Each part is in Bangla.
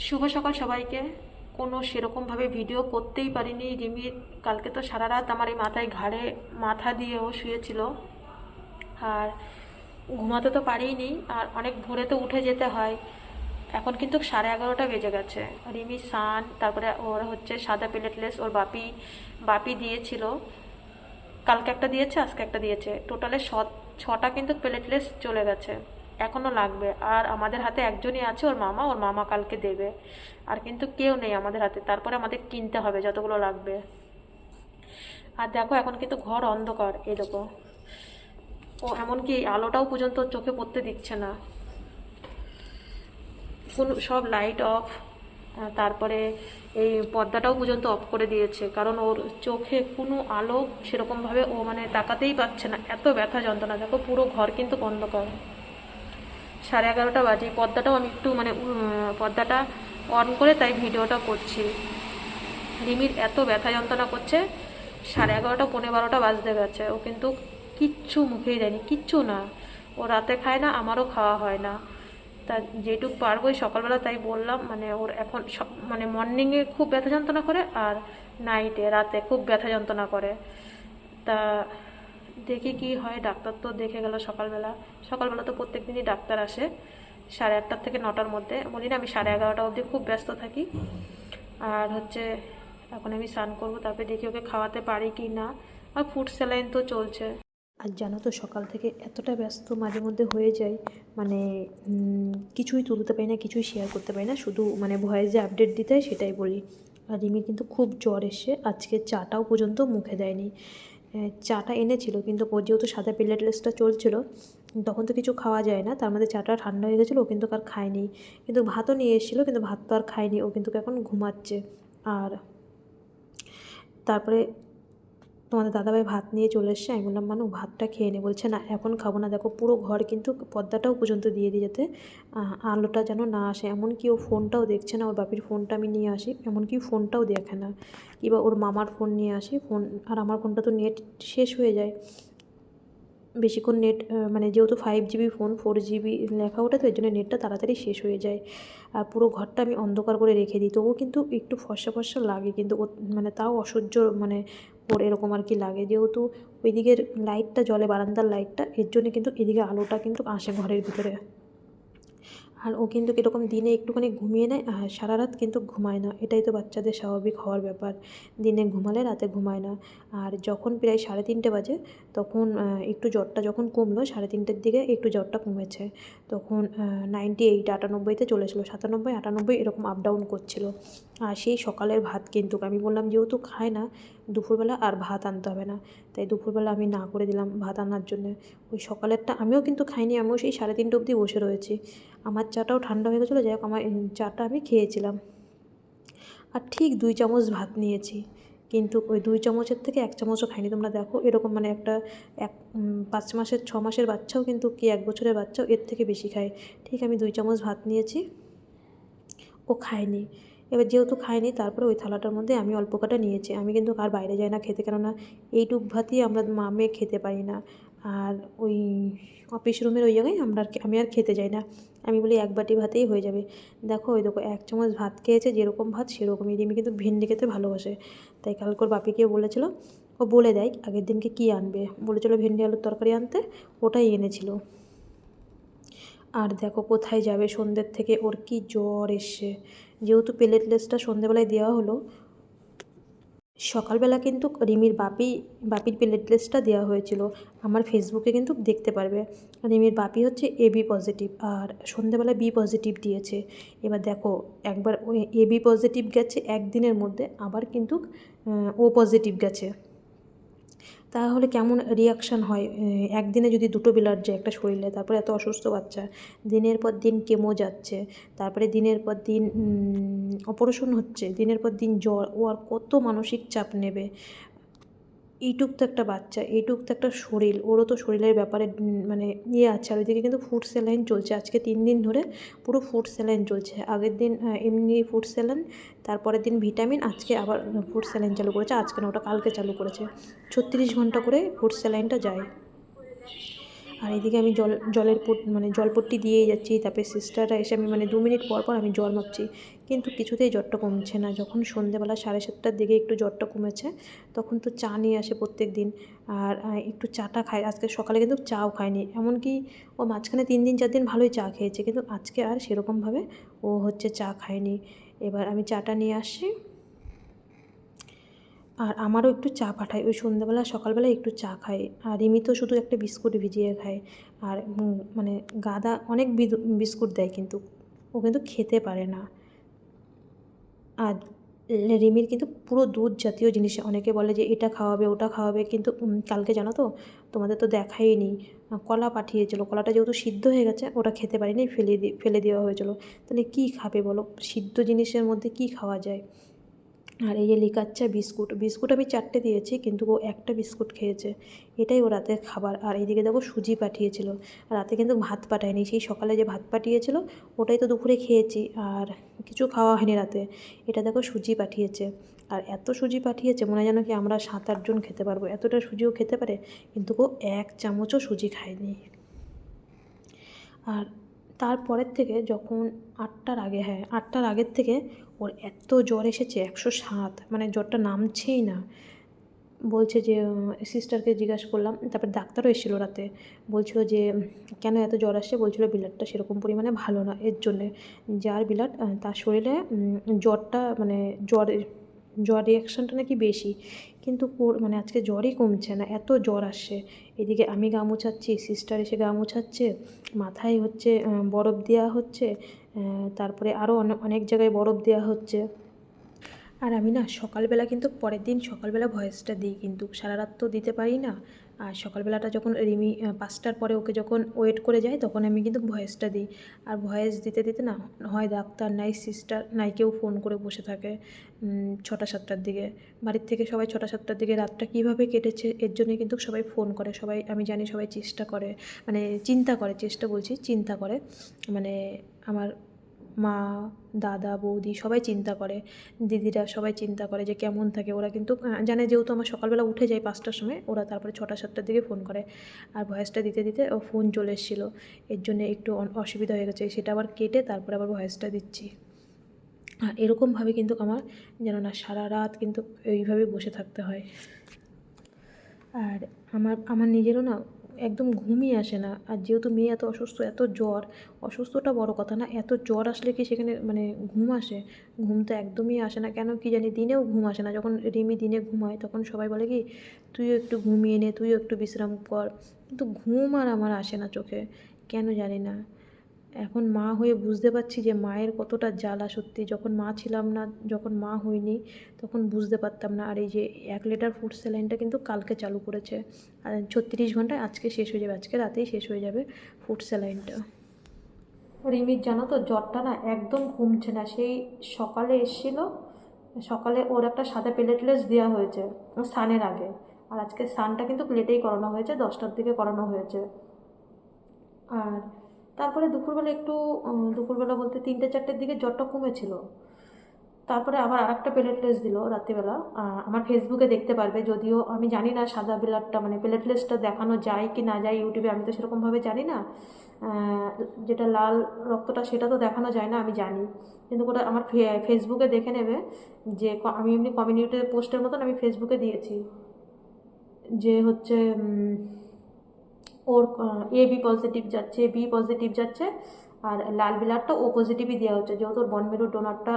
শুভ সকাল সবাইকে। কোনো সেরকমভাবে ভিডিও করতেই পারিনি। রিমির কালকে তো সারা রাত আমার এই মাথায় ঘাড়ে মাথা দিয়েও শুয়েছিল, আর ঘুমাতে তো পারিনি। আর অনেক ভোরে তো উঠে যেতে হয়। এখন কিন্তু 11:30 বেজে গেছে। রিমি সান, তারপরে ওর হচ্ছে সাদা প্লেটলেস ওর বাপি বাপি দিয়েছিল। কালকে একটা দিয়েছে, আজকে একটা দিয়েছে, টোটালে 6টা কিন্তু প্লেটলেস চলে গেছে। এখনও লাগবে। আর আমাদের হাতে একজনই আছে, ওর মামা কালকে দেবে। আর কিন্তু কেউ নেই আমাদের হাতে, তারপরে আমাদের কিনতে হবে যতগুলো লাগবে। আর দেখো এখন কিন্তু ঘর অন্ধকার, এই দেখো। ও এমনকি আলোটাও পর্যন্ত চোখে পড়তে দিচ্ছে না। কোন সব লাইট অফ, তারপরে এই পর্দাটাও পর্যন্ত অফ করে দিয়েছে, কারণ ওর চোখে কোনো আলো সেরকমভাবে ও মানে তাকাতেই পাচ্ছে না, এত ব্যথা যন্ত্রণা। দেখো পুরো ঘর কিন্তু অন্ধকার। 11:30 বাজে। পর্দাটাও আমি একটু মানে পর্দাটা অন করে তাই ভিডিওটা করছি। রিমির এত ব্যথা যন্ত্রণা করছে। 11:30 11:45 বাজতে গেছে, ও কিন্তু কিচ্ছু মুখেই দেয়নি, কিচ্ছু না। ও রাতে খায় না, আমারও খাওয়া হয় না। তা যেটুক পারবো ওই সকালবেলা তাই বললাম। মানে ওর এখন মানে মর্নিংয়ে খুব ব্যথা যন্ত্রণা করে, আর নাইটে রাতে খুব ব্যথা যন্ত্রণা করে। তা দেখি কি হয়। ডাক্তার তো দেখে গেল সকালবেলা। সকালবেলা তো প্রত্যেক দিনই ডাক্তার আসে 8:30 থেকে 9টার মধ্যে। বলি না আমি 11:30 অবধি খুব ব্যস্ত থাকি। আর হচ্ছে এখন আমি স্নান করবো, তারপরে দেখি ওকে খাওয়াতে পারি কি না। আর ফুড স্যালাইন তো চলছে। আর জানো তো সকাল থেকে এতটা ব্যস্ত মাঝে মধ্যে হয়ে যায়, মানে কিছুই তুলতে পারি না, কিছুই শেয়ার করতে পারি না, শুধু মানে ভয়েসে আপডেট দিতে হয় সেটাই বলি। আর রিমির কিন্তু খুব জ্বর এসে আজকে চাটাও পর্যন্ত মুখে দেয়নি। চাটা এনেছিল কিন্তু ও যেহেতু সাদা প্লেটলেসটা চলছিল, তখন তো কিছু খাওয়া যায় না, তার মধ্যে চাটা ঠান্ডা হয়ে গেছিলো, ও কিন্তু আর খায়নি। কিন্তু ভাতও নিয়ে এসেছিলো, কিন্তু ভাত তো আর খায়নি, ও কিন্তু এখন ঘুমাচ্ছে। আর তারপরে তোমাদের দাদাভাই ভাত নিয়ে চলে এসছে। আমি বললাম মানু ভাতটা খেয়ে নে, বলছে না এখন খাবো না। দেখো পুরো ঘর কিন্তু পর্দাটাও পর্যন্ত দিয়ে দিই যাতে আলোটা যেন না আসে। এমনকি ও ফোনটাও দেখছে না। ওর বাপির ফোনটা আমি নিয়ে আসি, এমনকি ফোনটাও দেখে না। কিংবা ওর মামার ফোন নিয়ে আসি ফোন। আর আমার ফোনটা তো নেট শেষ হয়ে যায় বেশিক্ষণ। নেট মানে যেহেতু 5GB ফোন, 4GB লেখা ওঠে, তো এর জন্য নেটটা তাড়াতাড়ি শেষ হয়ে যায়। আর পুরো ঘরটা আমি অন্ধকার করে রেখে দিই, তবুও কিন্তু একটু ফর্সা ফর্সা লাগে, কিন্তু মানে তাও অসহ্য মানে ওর এরকম আর কি লাগে। যেহেতু ওই দিকের লাইটটা জ্বলে, বারান্দার লাইটটা, এর জন্য কিন্তু এদিকে আলোটা কিন্তু আসে ঘরের ভিতরে। আর ও কিন্তু কীরকম দিনে একটুখানি ঘুমিয়ে নেয়, আর সারা রাত কিন্তু ঘুমায় না। এটাই তো বাচ্চাদের স্বাভাবিক হওয়ার ব্যাপার, দিনে ঘুমালে রাতে ঘুমায় না। আর যখন প্রায় 3:30 বাজে, তখন একটু জ্বরটা যখন কমলো, 3:30-র দিকে একটু জ্বরটা কমেছে, তখন 98 98-তে চলে এসেছিলো, 97 98 এরকম আপ ডাউন করছিল। আর সেই সকালের ভাত কিন্তু আমি বললাম যেহেতু খায় না, দুপুরবেলা আর ভাত আনতে হবে না, তাই দুপুরবেলা আমি না করে দিলাম ভাত আনার জন্যে। ওই সকালেরটা আমিও কিন্তু খাইনি, আমিও সেই 3:30 অবধি বসে রয়েছি। আমার চাটাও ঠান্ডা হয়ে গেছিলো, যাই হোক আমার চাটা আমি খেয়েছিলাম। আর ঠিক 2 চামচ ভাত নিয়েছি, কিন্তু ওই 2 চামচের থেকে 1 চামচও খাইনি। তোমরা দেখো এরকম মানে একটা 5 মাসের 6 মাসের বাচ্চাও কিন্তু, কি 1 বছরের বাচ্চাও এর থেকে বেশি খায়। ঠিক আমি 2 চামচ ভাত নিয়েছি, ও খায়নি। এবার যেহেতু খায়নি, তারপরে ওই থালাটার মধ্যে আমি অল্প কটা নিয়েছি। আমি কিন্তু আর বাইরে যাই না খেতে, কেননা এইটুক ভাতই আমরা মা মেয়ে খেতে পারি না। আর ওই অফিস রুমের ওই জায়গায় আমি আর খেতে যাই না। আমি বলি 1 বাটি ভাতেই হয়ে যাবে। দেখো ওই দেখো 1 চামচ ভাত খেয়েছে, যেরকম ভাত সেরকমই। রিমি কিন্তু ভেন্ডি খেতে ভালোবাসে, তাই কালকে ওর বাপিকেও বলেছিল, ও বলে দেয় আগের দিনকে কী আনবে, বলেছিল ভেন্ডি আলুর তরকারি আনতে, ওটাই এনেছিল। আর দেখো কোথায় যাবে, সন্ধ্যের থেকে ওর কি জ্বর এসছে। যেহেতু প্লেটলেসটা সন্ধ্যেবেলায় দেওয়া হলো, সকালবেলা কিন্তু রিমির বাপির প্লেটলেসটা দেওয়া হয়েছিল। আমার ফেসবুকে কিন্তু দেখতে পারবে। রিমির বাপি হচ্ছে AB পজিটিভ, আর সন্ধ্যেবেলা B পজিটিভ দিয়েছে। এবার দেখো একবার ওই AB পজিটিভ গেছে একদিনের মধ্যে, আবার কিন্তু O পজিটিভ গেছে। তাহলে কেমন রিয়াকশান হয় একদিনে যদি দুটো ব্লাড যায় একটা শরীরে। তারপরে এত অসুস্থ বাচ্চা, দিনের পর দিন কেমো যাচ্ছে, তারপরে দিনের পর দিন অপারেশন হচ্ছে, দিনের পর দিন জ্বর, ও আর কত মানসিক চাপ নেবে। এইটুক তো একটা বাচ্চা, এইটুক তো একটা শরীর, ওরও তো শরীরের ব্যাপারে মানে আছে। আর ওইদিকে কিন্তু ফুড স্যালাইন চলছে আজকে 3 দিন ধরে, পুরো ফুড স্যালাইন চলছে। আগের দিন এমনি ফুড স্যালাইন, তারপরের দিন ভিটামিন, আজকে আবার ফুড স্যালাইন চালু করেছে। আজকে না, ওটা কালকে চালু করেছে। 36 ঘন্টা করে ফুড স্যালাইনটা যায়। আর এদিকে আমি মানে জলপট্টি দিয়েই যাচ্ছি। তারপরে সিস্টাররা এসে আমি মানে 2 মিনিট পর পর আমি জ্বর মাপছি, কিন্তু কিছুতেই জ্বরটা কমছে না। যখন সন্ধ্যেবেলা 7:30টার দিকে একটু জ্বরটা কমেছে, তখন তো চা নিয়ে আসে প্রত্যেক দিন। আর একটু চাটা খাই। আজকে সকালে কিন্তু চাও খায়নি, এমনকি ও মাঝখানে 3 দিন 4 দিন ভালোই চা খেয়েছে, কিন্তু আজকে আর সেরকমভাবে ও হচ্ছে চা খায়নি। এবার আমি চাটা নিয়ে আসি, আর আমারও একটু চা পাঠায়। ওই সন্ধ্যেবেলা সকালবেলা একটু চা খাই। আর রিমি তো শুধু একটা বিস্কুট ভিজিয়ে খায়। আর মানে গাদা অনেক বিস্কুট দেয়, কিন্তু ও কিন্তু খেতে পারে না। আর রিমির কিন্তু পুরো দুধ জাতীয় জিনিস, অনেকে বলে যে এটা খাওয়াবে ওটা খাওয়াবে, কিন্তু কালকে জানো তো, তোমাদের তো দেখাইনি, কলা পাঠিয়েছিল। কলাটা যেহেতু সিদ্ধ হয়ে গেছে, ওটা খেতে পারিনি, ফেলে দেওয়া হয়েছিল। তাহলে কী খাবে বলো, সিদ্ধ জিনিসের মধ্যে কী খাওয়া যায়? আর এই যে লিকাচ্চা বিস্কুট আমি 4টে দিয়েছি, কিন্তু ও একটা বিস্কুট খেয়েছে। এটাই ও রাতের খাবার। আর এইদিকে দেখো সুজি পাঠিয়েছিল, রাতে কিন্তু ভাত পাঠায়নি। সেই সকালে যে ভাত পাঠিয়েছিল ওটাই তো দুপুরে খেয়েছি, আর কিছু খাওয়া হয়নি রাতে। এটা দেখো সুজি পাঠিয়েছে, আর এত সুজি পাঠিয়েছে মনে হয় যেন কি আমরা 7-8 জন খেতে পারবো, এতটা সুজিও খেতে পারে। কিন্তু ও 1 চামচও সুজি খায়নি। আর তারপরের থেকে যখন 8টার আগে, হ্যাঁ 8টার আগের থেকে ওর এত জ্বর এসেছে 107, মানে জ্বরটা নামছেই না। বলছে যে সিস্টারকে জিজ্ঞাসা করলাম, তারপর ডাক্তারও এসেছিলো রাতে, বলছিল যে কেন এত জ্বর আসছে, বলছিল ব্লাডটা সেরকম পরিমাণে ভালো না, এর জন্যে যার ব্লাড তার শরীরে জ্বরটা মানে জ্বর রিয়াকশানটা নাকি বেশি। কিন্তু ওর মানে আজকে জ্বরই কমছে না, এত জ্বর আসছে। এদিকে আমি গা মোছাচ্ছি, সিস্টার এসে গা মোছাচ্ছে, মাথায় হচ্ছে বরফ দেওয়া হচ্ছে, তারপরে আরও অনেক জায়গায় বরফ দেওয়া হচ্ছে। আর আমি না সকালবেলা কিন্তু পরের দিন সকালবেলা ভয়েসটা দিই, কিন্তু সারা রাত তো দিতে পারি না। আর সকালবেলাটা যখন রিমি 5টার পরে ওকে যখন ওয়েট করে যায়, তখন আমি কিন্তু ভয়েসটা দিই। আর ভয়েস দিতে দিতে না হয় ডাক্তার নাই সিস্টার নাই কেউ ফোন করে বসে থাকে 6টা 7টার দিকে। বাড়ির থেকে সবাই 6টা 7টার দিকে রাতটা কীভাবে কেটেছে এর জন্যই কিন্তু সবাই ফোন করে। সবাই, আমি জানি সবাই চেষ্টা করে, মানে চিন্তা করে, চেষ্টা বলছি চিন্তা করে, মানে আমার মা, দাদা, বৌদি সবাই চিন্তা করে, দিদিরা সবাই চিন্তা করে যে কেমন থাকে। ওরা কিন্তু জানে, যেহেতু আমার সকালবেলা উঠে যায় 5টার সময়, ওরা তারপরে 6টা 7টার দিকে ফোন করে। আর ভয়েসটা দিতে দিতে ও ফোন চলে এসেছিলো, এর জন্যে একটু অসুবিধা হয়ে গেছে, সেটা আবার কেটে তারপরে আবার ভয়েসটা দিচ্ছি। আর এরকমভাবে কিন্তু আমার যেন না সারা রাত কিন্তু এইভাবে বসে থাকতে হয়। আর আমার নিজেরও না একদম ঘুমই আসে না। আর যেহেতু মেয়ে এত অসুস্থ, এত জ্বর, অসুস্থটা বড় কথা না, এত জ্বর আসলে কি সেখানে মানে ঘুম আসে? ঘুম তো একদমই আসে না, কেন কি জানি, দিনেও ঘুম আসে না। যখন রিমি দিনে ঘুমায় তখন সবাই বলে কি তুইও একটু ঘুমিয়ে নে, তুইও একটু বিশ্রাম কর, কিন্তু ঘুম আর আমার আসে না চোখে, কেন জানি না। এখন মা হয়ে বুঝতে পারছি যে মায়ের কতটা জ্বালা, সত্যি যখন মা ছিলাম না, যখন মা হইনি তখন বুঝতে পারতাম না। আর এই যে 1 লিটার ফুড স্যালাইনটা কিন্তু কালকে চালু করেছে, আর 36 ঘন্টায় আজকে শেষ হয়ে যাবে, আজকে রাতেই শেষ হয়ে যাবে ফুড স্যালাইনটা। রিমির জানো তো জ্বরটা না একদম কমছে না। সেই সকালে এসেছিল, সকালে ওর একটা সাদা প্লেটলেস দেওয়া হয়েছে স্নানের আগে, আর আজকে স্নানটা কিন্তু লেটেই করানো হয়েছে, 10টার দিকে করানো হয়েছে। আর তারপরে দুপুরবেলা একটু দুপুরবেলা বলতে 3টে 4টের দিকে জ্বরটা কমেছিল। তারপরে আবার আরেকটা প্লেটলেস দিল রাত্রিবেলা, আমার ফেসবুকে দেখতে পারবে, যদিও আমি জানি না সাদা ব্লাডটা মানে প্লেটলেসটা দেখানো যায় কি না যায় ইউটিউবে, আমি তো সেরকমভাবে জানি না। যেটা লাল রক্তটা সেটা তো দেখানো যায় না, আমি জানি, কিন্তু ওটা আমার ফেসবুকে দেখে নেবে, যে আমি এমনি কমিউনিটি পোস্টের মতন আমি ফেসবুকে দিয়েছি, যে হচ্ছে ওর বি পজিটিভ যাচ্ছে, বি পজিটিভ যাচ্ছে, আর লাল ব্লাডটা ও পজিটিভই দেওয়া হচ্ছে, যেহেতু ওর বন মেরুর ডোনারটা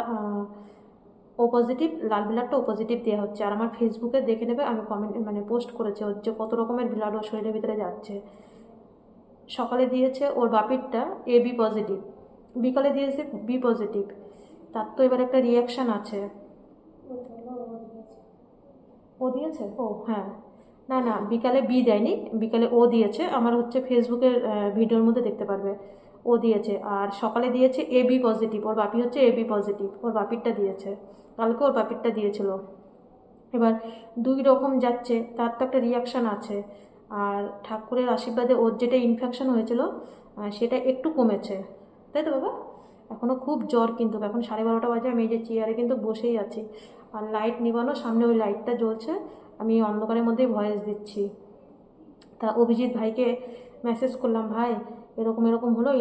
ও পজিটিভ, লাল ব্লাডটা ও পজিটিভ দেওয়া হচ্ছে। আর আমার ফেসবুকে দেখে নেবে, আমি কমেন্ট মানে পোস্ট করেছে হচ্ছে কত রকমের ব্লাড ওর শরীরের ভিতরে যাচ্ছে। সকালে দিয়েছে ওর বাপিরটা বি পজিটিভ, বিকালে দিয়েছে বি পজিটিভ, তার তো এবার একটা রিয়াকশান আছে। ও দিয়েছে, ও হ্যাঁ, না না বিকালে বি দেয়নি, বিকালে ও দিয়েছে, আমার হচ্ছে ফেসবুকের ভিডিওর মধ্যে দেখতে পারবে, ও দিয়েছে। আর সকালে দিয়েছে বি পজিটিভ, ওর বাপি হচ্ছে বি পজিটিভ, ওর বাপিরটা দিয়েছে, কালকে ওর বাপিরটা দিয়েছিল। এবার 2 রকম যাচ্ছে, তার তো একটা রিয়াকশান আছে। আর ঠাকুরের আশীর্বাদে ওর যেটা ইনফেকশন হয়েছিল সেটা একটু কমেছে, তাই তো বাবা? এখনও খুব জ্বর, কিন্তু এখন 12:30 বাজে, আমি এই যে চেয়ারে কিন্তু বসেই আছি, আর লাইট নিবানো, সামনে ওই লাইটটা জ্বলছে, আমি অন্ধকারের মধ্যেই ভয়েস দিচ্ছি। তা অভিজিৎ ভাইকে মেসেজ করলাম, ভাই এরকম এরকম হলো,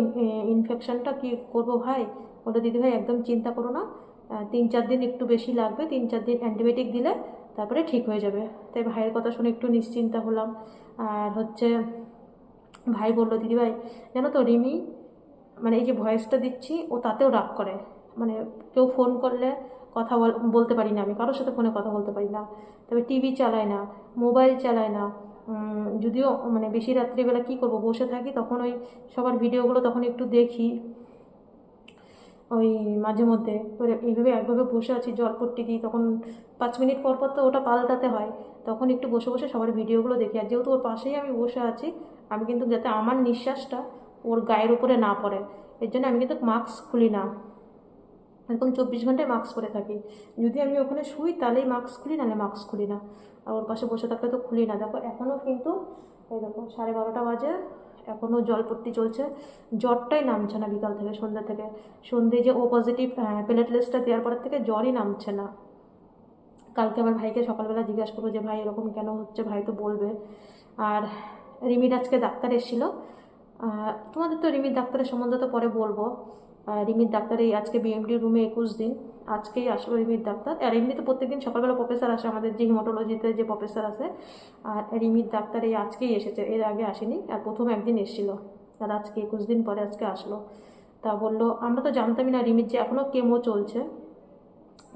ইনফেকশনটা কি করব ভাই? বলে দিদি ভাই একদম চিন্তা করো না, 3-4 দিন একটু বেশি লাগবে, 3-4 দিন অ্যান্টিবায়োটিক দিলে তারপরে ঠিক হয়ে যাবে। তাই ভাইয়ের কথা শুনে একটু নিশ্চিন্তা হলাম। আর হচ্ছে ভাই বললো, দিদিভাই জানো তো রিমি, মানে এই যে ভয়েসটা দিচ্ছি ও তাতেও রাগ করে, মানে কেউ ফোন করলে কথা বলতে পারি না, আমি কারোর সাথে ফোনে কথা বলতে পারি না, তবে টিভি চালায় না, মোবাইল চালায় না। যদিও মানে বেশি রাত্রিবেলা কী করবো, বসে থাকি, তখন ওই সবার ভিডিওগুলো তখন একটু দেখি ওই মাঝে মধ্যে। এবারে এইভাবে একভাবে বসে আছি, জলপট্টি দিই, তখন 5 মিনিট পর পর তো ওটা পাল্টাতে হয়, তখন একটু বসে বসে সবার ভিডিওগুলো দেখি। আর যেহেতু ওর পাশেই আমি বসে আছি, আমি কিন্তু যাতে আমার নিঃশ্বাসটা ওর গায়ের উপরে না পড়ে, এর জন্য আমি কিন্তু মাস্ক খুলি না, এরকম 24 ঘন্টায় মাস্ক পরে থাকি। যদি আমি ওখানে শুই তাহলেই মাস্ক খুলি, নাহলে মাস্ক খুলি না। আর ওর পাশে বসে থাকলে তো খুলি না। দেখো এখনও কিন্তু এই দেখো 12:30 বাজে, এখনও জলপট্টি চলছে, জ্বরটাই নামছে না বিকাল থেকে, সন্ধ্যা থেকে। সন্ধ্যে যে ও পজিটিভ প্লেটলেটসটা দেওয়ার পরের থেকে জ্বরই নামছে না। কালকে আবার ভাইকে সকালবেলা জিজ্ঞাসা করবো যে ভাই এরকম কেন হচ্ছে, ভাই তো বলবে। আর রিমির আজকে ডাক্তার এসেছিলো, তোমাদের তো রিমির ডাক্তারের সম্বন্ধে তো পরে বলবো। রিমির ডাক্তার এই আজকে বিএমডি রুমে 21 দিন, আজকেই আসলো রিমির ডাক্তার। আর এমনি তো প্রত্যেকদিন সকালবেলা প্রফেসর আসে, আমাদের যে হিমাটোলজিতে যে প্রফেসর আসে। আর রিমির ডাক্তার এই আজকেই এসেছে, এর আগে আসেনি, আর প্রথম একদিন এসেছিলো, আর আজকে 21 দিন পরে আজকে আসলো। তা বললো, আমরা তো জানতামই না রিমির যে এখনও কেমো চলছে,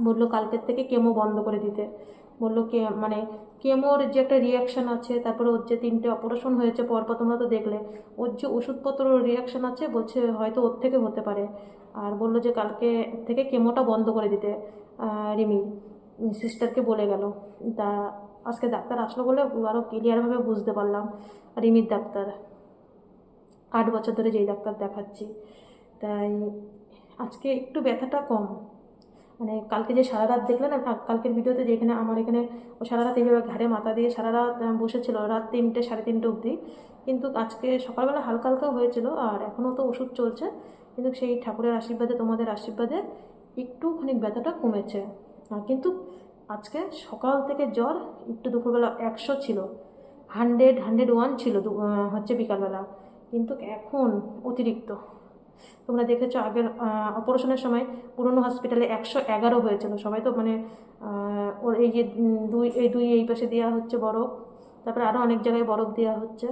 বললো কালকের থেকে কেমো বন্ধ করে দিতে। বললো মানে কেমোর যে একটা রিয়াকশান আছে, তারপরে ওর যে 3টে অপারেশন হয়েছে পরপর, তোমরা তো দেখলে, ওর যে ওষুধপত্র রিয়াকশান আছে, বলছে হয়তো ওর থেকে হতে পারে। আর বললো যে কালকে থেকে কেমোটা বন্ধ করে দিতে রিমি সিস্টারকে বলে গেল। তা আজকে ডাক্তার আসলো বলে আরও ক্লিয়ারভাবে বুঝতে পারলাম, রিমির ডাক্তার 8 বছর ধরে যেই ডাক্তার দেখাচ্ছি। তাই আজকে একটু ব্যথাটা কম, মানে কালকে যে সারা রাত দেখলে না, কালকের ভিডিওতে যেখানে আমার এখানে ও সারা রাত এইভাবে ঘাড়ে মাথা দিয়ে সারা রাত বসেছিল, রাত 3টে 3:30 অবধি। কিন্তু আজকে সকালবেলা হালকা হালকা হয়েছিল, আর এখনও তো ওষুধ চলছে, কিন্তু সেই ঠাকুরের আশীর্বাদে, তোমাদের আশীর্বাদে একটুখানি ব্যথাটা কমেছে। আর কিন্তু আজকে সকাল থেকে জ্বর, একটু দুপুরবেলা 100 ছিল, 101 ছিল হচ্ছে বিকালবেলা, কিন্তু এখন অতিরিক্ত। তোমরা দেখেছো আগের অপারেশনের সময় পুরনো হসপিটালে 111 হয়েছিল, সবাই তো মানে ওর এই যে দুই এই পাশে দেওয়া হচ্ছে বরফ, তারপরে আরও অনেক জায়গায় বরফ দেওয়া হচ্ছে।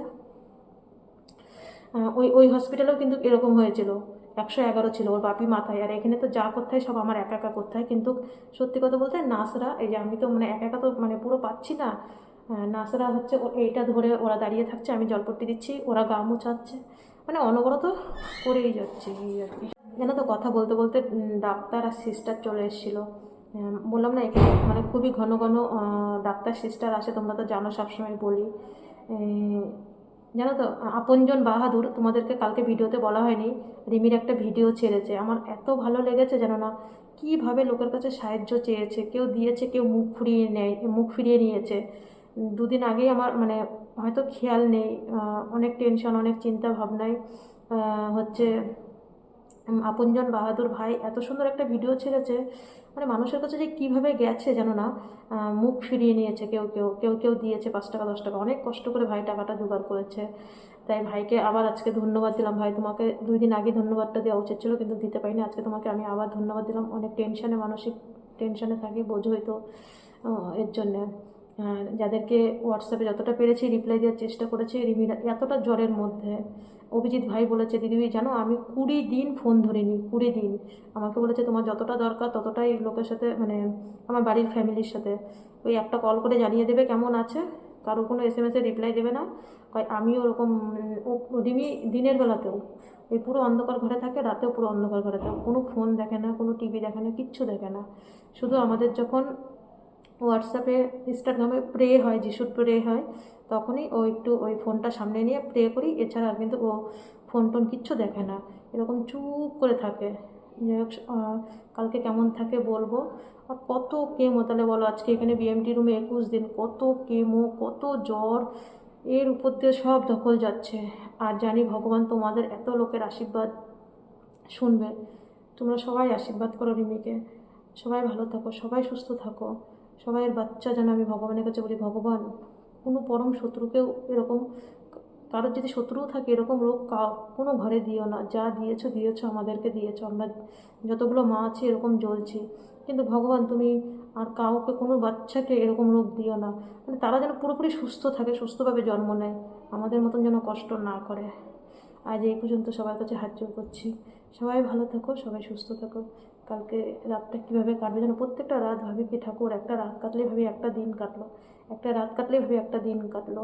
ওই হসপিটালেও কিন্তু এরকম হয়েছিল, 111 ছিল ওর বাপি মাথায়। আর এখানে তো যা করতে হয় সব আমার একা একা করতে হয়, কিন্তু সত্যি কথা বলতে নার্সরা, এই যে আমি তো মানে একা একা তো মানে পুরো পাচ্ছি না, নার্সরা হচ্ছে এইটা ধরে ওরা দাঁড়িয়ে থাকছে, আমি জলপট্টি দিচ্ছি, ওরা গা মুছাচ্ছে, মানে অনবরত করেই যাচ্ছে এই আর কি। জানো তো কথা বলতে বলতে ডাক্তার আর সিস্টার চলে এসেছিলো। বললাম না এখানে মানে খুবই ঘন ঘন ডাক্তার সিস্টার আসে, তোমরা তো জানো, সবসময় বলি। জানো তো আপনজন বাহাদুর, তোমাদেরকে কালকে ভিডিওতে বলা হয়নি, রিমির একটা ভিডিও ছেড়েছে, আমার এত ভালো লেগেছে জানো না, কীভাবে লোকের কাছে সাহায্য চেয়েছে, কেউ দিয়েছে, কেউ মুখ ফিরিয়ে নিয়েছে। 2 দিন আগেই আমার মানে হয়তো খেয়াল নেই, অনেক টেনশন, অনেক চিন্তা ভাবনায় হচ্ছে আপনজন বাহাদুর ভাই এত সুন্দর একটা ভিডিও ছেড়েছে, মানে মানুষের কাছে যে কীভাবে গেছে জানো না, মুখ ফিরিয়ে নিয়েছে, কেউ দিয়েছে 5 টাকা 10 টাকা, অনেক কষ্ট করে ভাই টাকাটা জোগাড় করেছে। তাই ভাইকে আবার আজকে ধন্যবাদ দিলাম। ভাই তোমাকে 2 দিন আগে ধন্যবাদটা দেওয়া উচিত ছিল, কিন্তু দিতে পারিনি, আজকে তোমাকে আমি আবার ধন্যবাদ দিলাম। অনেক টেনশনে, মানসিক টেনশনে থাকি, বোঝোই তো, এর জন্যে যাদেরকে হোয়াটসঅ্যাপে যতটা পেরেছি রিপ্লাই দেওয়ার চেষ্টা করেছি। রিমির এতটা জ্বরের মধ্যে অভিজিৎ ভাই বলেছে, দিদিভাই জানো আমি 20 দিন ফোন ধরিনি, 20 দিন। আমাকে বলেছে তোমার যতটা দরকার ততটাই লোকের সাথে, মানে আমার বাড়ির ফ্যামিলির সাথে ওই একটা কল করে জানিয়ে দেবে কেমন আছে, কারো কোনো SMS-এ রিপ্লাই দেবে না। আমিও ওরকম, রিমি দিনের বেলাতেও ওই পুরো অন্ধকার ঘরে থাকে, রাতেও পুরো অন্ধকার ঘরে থাকে, কোনো ফোন দেখে না, কোনো টিভি দেখে না, কিচ্ছু দেখে না। শুধু আমাদের যখন হোয়াটসঅ্যাপে ইনস্টাগ্রামে প্রে হয়, যিশুর প্রে হয়, তখনই ও একটু ওই ফোনটা সামনে নিয়ে প্রে করি, এছাড়া আর কিন্তু ও ফোন টোন কিচ্ছু দেখে না, এরকম চুপ করে থাকে। যাই হোক, কালকে কেমন থাকে বলবো। আর কত কেমো তাহলে বলো, আজকে এখানে বিএমটি রুমে 21 দিন, কত কেমো, কত জ্বর, এর উপর দিয়ে সব দখল যাচ্ছে। আর জানি ভগবান তোমাদের এত লোকের আশীর্বাদ শুনবে, তোমরা সবাই আশীর্বাদ করো রিমিকে, সবাই ভালো থাকো, সবাই সুস্থ থাকো, সবাইয়ের বাচ্চা যেন, আমি ভগবানের কাছে বলি ভগবান কোনো পরম শত্রুকেও এরকম কারোর যদি শত্রুও থাকে এরকম রোগ কোনো ঘরে দিও না। যা দিয়েছো দিয়েছো, আমাদেরকে দিয়েছো, আমরা যতগুলো মা আছি এরকম জ্বলছি। কিন্তু ভগবান তুমি আর কাউকে, কোনো বাচ্চাকে এরকম রোগ দিও না, মানে তারা যেন পুরোপুরি সুস্থ থাকে, সুস্থভাবে জন্ম নেয়, আমাদের মতন যেন কষ্ট না করে। আজ এই পর্যন্ত সবার কাছে হাত জোড় করছি। সবাই ভালো থাকো, সবাই সুস্থ থাকো। কালকে রাতটা কীভাবে কাটবে যেন প্রত্যেকটা রাত ভাবি কি ঠাকুর একটা রাত কাটলেই ভাবি একটা দিন কাটলো, একটা রাত কাটলেই ভাবি একটা দিন কাটলো।